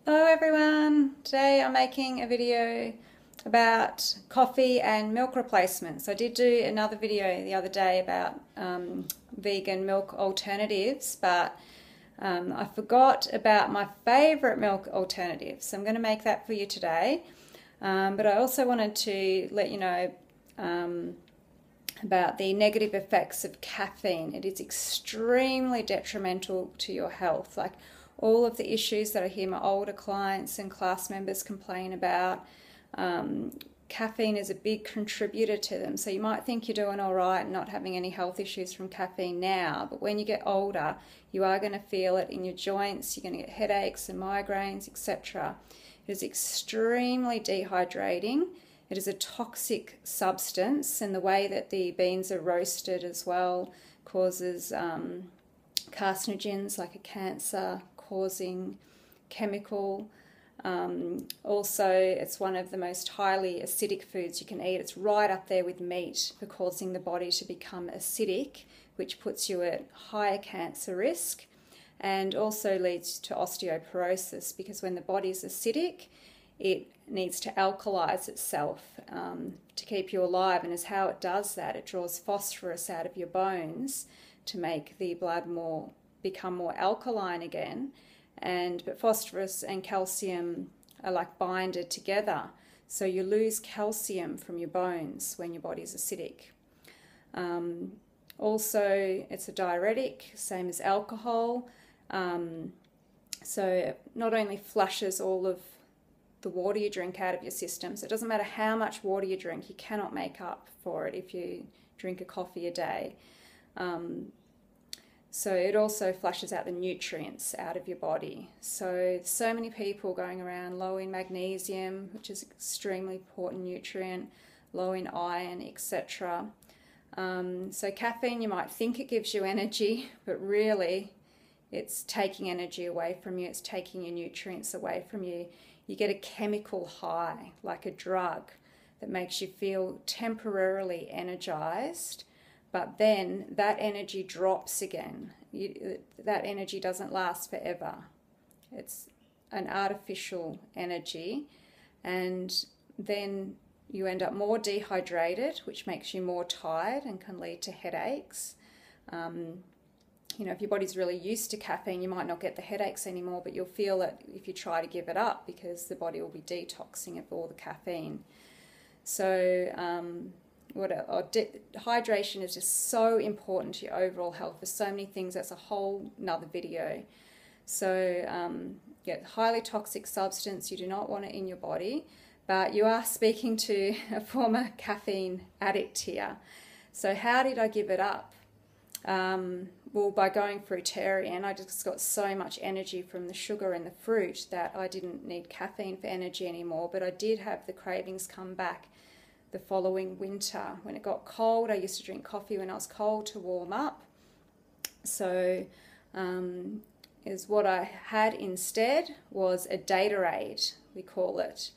Hello everyone! Today I'm making a video about coffee and milk replacements. I did do another video the other day about vegan milk alternatives, but I forgot about my favourite milk alternative, so I'm going to make that for you today. But I also wanted to let you know about the negative effects of caffeine. It is extremely detrimental to your health. Like all of the issues that I hear my older clients and class members complain about, caffeine is a big contributor to them. So you might think you're doing all right and not having any health issues from caffeine now, but when you get older, you are going to feel it in your joints, you're going to get headaches and migraines, etc. It is extremely dehydrating. It is a toxic substance, and the way that the beans are roasted as well causes carcinogens like a cancer-causing chemical. Also, it's one of the most highly acidic foods you can eat. It's right up there with meat for causing the body to become acidic, which puts you at higher cancer risk, and also leads to osteoporosis, because when the body is acidic, it needs to alkalize itself to keep you alive, and as how it does that, it draws phosphorus out of your bones to make the blood become more alkaline again. But phosphorus and calcium are like binded together, so you lose calcium from your bones when your body's acidic. Also, it's a diuretic, same as alcohol, so it not only flushes all of the water you drink out of your system, so it doesn't matter how much water you drink, you cannot make up for it if you drink a coffee a day. So it also flushes out the nutrients out of your body. So many people going around low in magnesium, which is an extremely important nutrient, low in iron, etc. So caffeine, you might think it gives you energy, but really it's taking energy away from you, it's taking your nutrients away from you. You get a chemical high, like a drug, that makes you feel temporarily energized, but then that energy drops again. That energy doesn't last forever. It's an artificial energy, and then you end up more dehydrated, which makes you more tired and can lead to headaches. If your body's really used to caffeine, you might not get the headaches anymore, but you'll feel it if you try to give it up, because the body will be detoxing of all the caffeine. So hydration is just so important to your overall health for so many things. That's a whole nother video. So highly toxic substance, you do not want it in your body, but you are speaking to a former caffeine addict here. So how did I give it up? Well, by going fruitarian, I just got so much energy from the sugar in the fruit that I didn't need caffeine for energy anymore, but I did have the cravings come back the following winter. When it got cold, I used to drink coffee when I was cold to warm up. So what I had instead was a Daterade, we call it.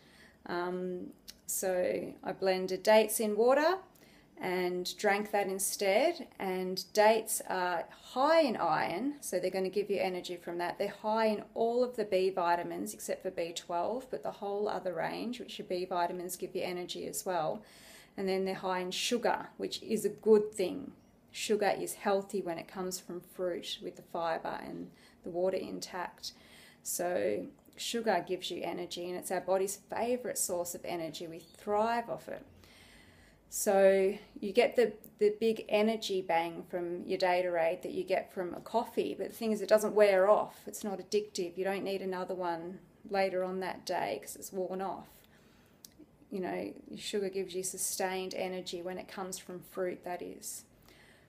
So I blended dates in water and drank that instead, and dates are high in iron, so they're going to give you energy from that. They're high in all of the B vitamins except for B12, but the whole other range, which are B vitamins, give you energy as well. And then they're high in sugar, which is a good thing. Sugar is healthy when it comes from fruit with the fibre and the water intact. So sugar gives you energy, and it's our body's favourite source of energy. We thrive off it. So you get the big energy bang from your Daterade that you get from a coffee, but the thing is, it doesn't wear off. It's not addictive. You don't need another one later on that day because it's worn off. Sugar gives you sustained energy when it comes from fruit, that is.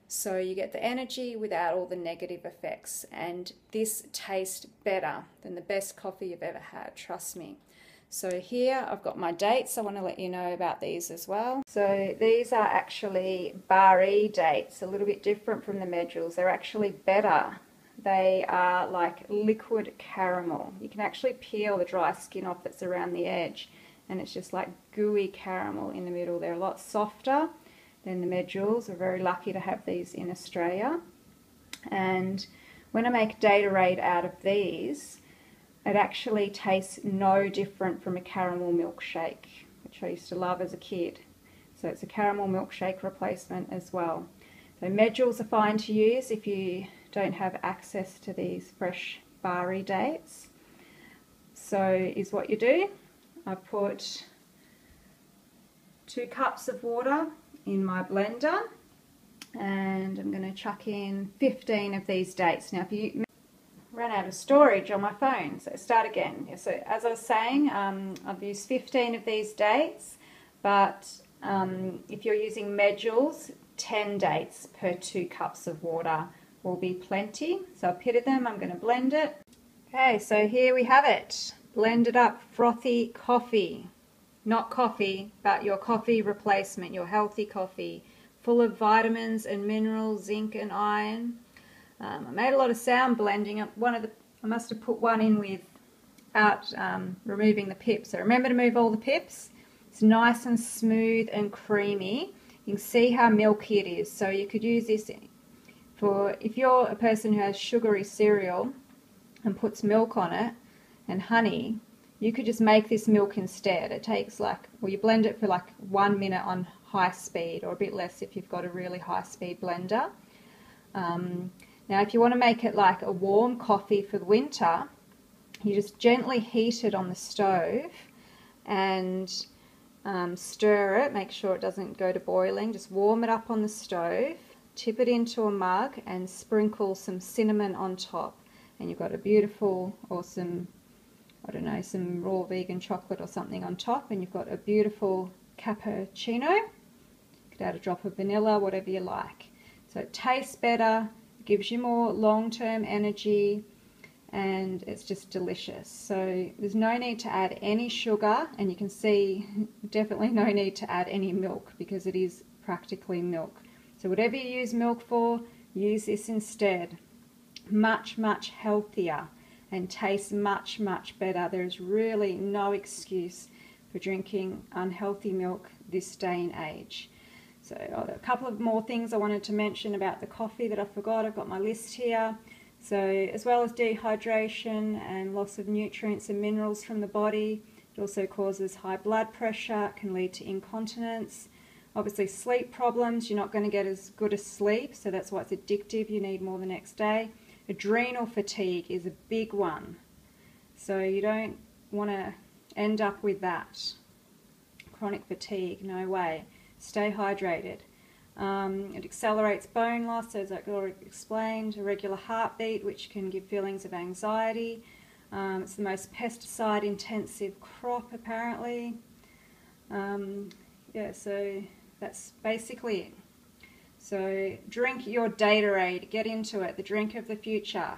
So you get the energy without all the negative effects, and this tastes better than the best coffee you've ever had, trust me. So here I've got my dates. I want to let you know about these as well. So these are actually Bar-E dates, a little bit different from the medjool. They're actually better. They are like liquid caramel. You can actually peel the dry skin off that's around the edge, and it's just like gooey caramel in the middle. They're a lot softer than the medjools. We're very lucky to have these in Australia. And when I make Daterade out of these, it actually tastes no different from a caramel milkshake, which I used to love as a kid. So it's a caramel milkshake replacement as well. So medjool are fine to use if you don't have access to these fresh barley dates. So is what you do. I put 2 cups of water in my blender, and I'm going to chuck in 15 of these dates. Now if you ran out of storage on my phone, so start again. So as I was saying, I've used 15 of these dates, but if you're using medjool, 10 dates per 2 cups of water will be plenty. So I've pitted them, I'm going to blend it. Okay, so here we have it. Blended up frothy coffee. Not coffee, but your coffee replacement, your healthy coffee, full of vitamins and minerals, zinc and iron. I made a lot of sound blending. I must have put one in without removing the pips. So remember to move all the pips. It's nice and smooth and creamy. You can see how milky it is. So you could use this for, if you're a person who has sugary cereal and puts milk on it and honey, you could just make this milk instead. It takes you blend it for like 1 minute on high speed, or a bit less if you've got a really high speed blender. Now if you want to make it like a warm coffee for the winter, you just gently heat it on the stove and stir it, make sure it doesn't go to boiling, just warm it up on the stove, tip it into a mug and sprinkle some cinnamon on top, and you've got a beautiful, awesome, I don't know, some raw vegan chocolate or something on top, and you've got a beautiful cappuccino. You could add a drop of vanilla, whatever you like. So it tastes better, gives you more long-term energy, and it's just delicious. So there's no need to add any sugar, and you can see definitely no need to add any milk because it is practically milk. So whatever you use milk for, use this instead. Much, much healthier and tastes much, much better. There's really no excuse for drinking unhealthy milk this day and age. So a couple of more things I wanted to mention about the coffee that I forgot. I've got my list here. So as well as dehydration and loss of nutrients and minerals from the body, it also causes high blood pressure, it can lead to incontinence. Obviously sleep problems, you're not going to get as good a sleep, so that's why it's addictive, you need more the next day. Adrenal fatigue is a big one, so you don't want to end up with that. Chronic fatigue, no way. Stay hydrated. It accelerates bone loss, as I already explained, irregular heartbeat, which can give feelings of anxiety. It's the most pesticide intensive crop apparently. Yeah, so that's basically it. So drink your Datorade, get into it, the drink of the future.